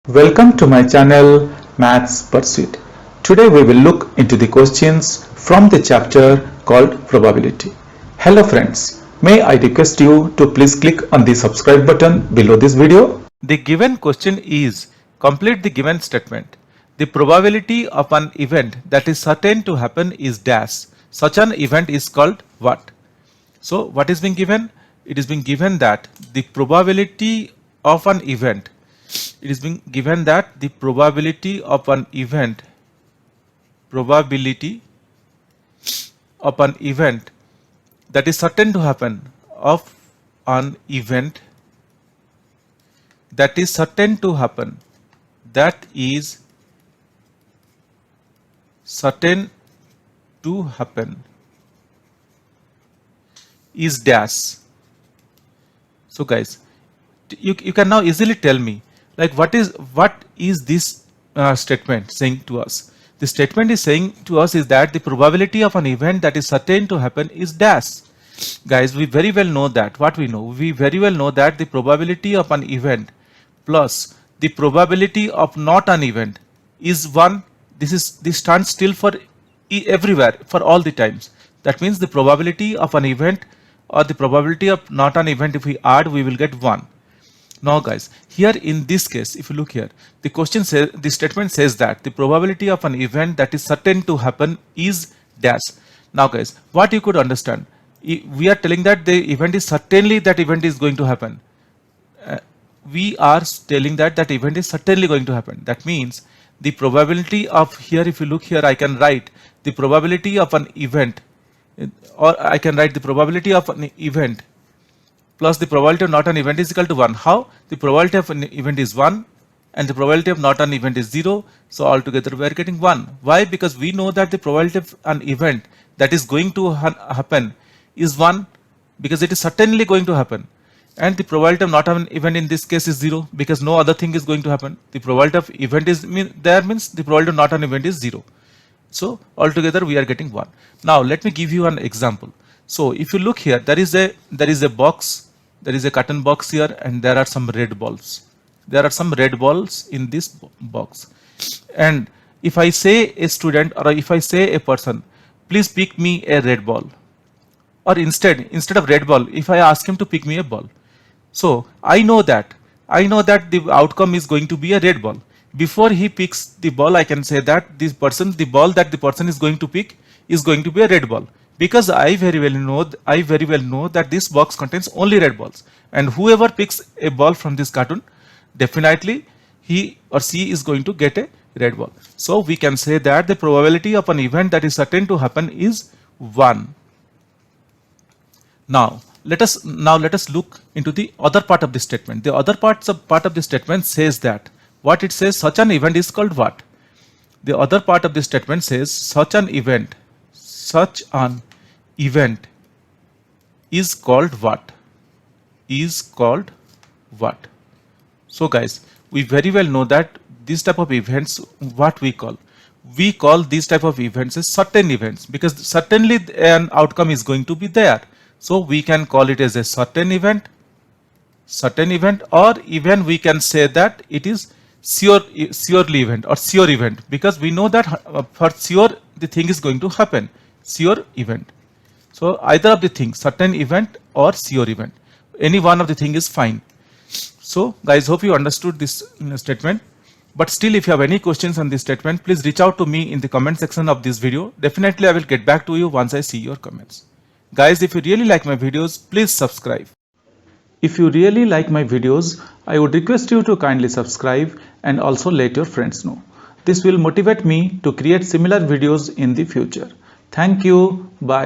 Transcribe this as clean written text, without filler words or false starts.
Welcome to my channel Maths Pursuit. Today we will look into the questions from the chapter called Probability. Hello friends, may I request you to please click on the subscribe button below this video. The given question is, complete the given statement. The probability of an event that is certain to happen is dash. Such an event is called what? So what is being given? It is being given that the probability of an event, it is being given that the probability of an event that is certain to happen, of an event that is certain to happen, that is certain to happen, is dash. So guys, you can now easily tell me, like, what is this statement saying to us? The statement is saying to us is that the probability of an event that is certain to happen is dash. Guys, we very well know that. What we know? We very well know that the probability of an event plus the probability of not an event is 1. This stands still for everywhere, for all the times. That means the probability of an event or the probability of not an event, if we add, we will get 1. Now guys, here in this case, if you look here, the question says, the statement says that the probability of an event that is certain to happen is dash. Now guys, what you could understand, we are telling that the event is certainly, that event is going to happen. We are telling that that event is certainly going to happen. That means the probability of, here if you look here, I can write the probability of an event, or I can write the probability of an event plus the probability of not an event is equal to 1. How? The probability of an event is 1 and the probability of not an event is 0. So altogether we are getting 1. Why? Because we know that the probability of an event that is going to happen is 1 because it is certainly going to happen. And the probability of not an event in this case is 0 because no other thing is going to happen. The probability of event is there means the probability of not an event is 0. So altogether we are getting 1. Now let me give you an example. So if you look here, there is a box, there is a carton box here, and there are some red balls. There are some red balls in this box. And if I say a student, or if I say a person, please pick me a red ball, or instead of red ball, if I ask him to pick me a ball, so I know that the outcome is going to be a red ball. Before he picks the ball, I can say that the ball that the person is going to pick is going to be a red ball, because I very well know that this box contains only red balls, and whoever picks a ball from this cartoon, definitely he or she is going to get a red ball. So we can say that the probability of an event that is certain to happen is 1. Now let us look into the other part of the statement. The other part of the statement says that, what it says, such an event is called what? The other part of the statement says such an event is called what? So guys, we very well know that this type of events, what we call these type of events as certain events, because certainly an outcome is going to be there. So we can call it as a certain event, or even we can say that it is surely event or sure event, because we know that for sure the thing is going to happen, sure event. So either of the things, certain event or sure event, any one of the thing is fine. So guys, hope you understood this statement. But still, if you have any questions on this statement, please reach out to me in the comment section of this video. Definitely I will get back to you once I see your comments. Guys, if you really like my videos, please subscribe. If you really like my videos, I would request you to kindly subscribe and also let your friends know. This will motivate me to create similar videos in the future. Thank you. Bye.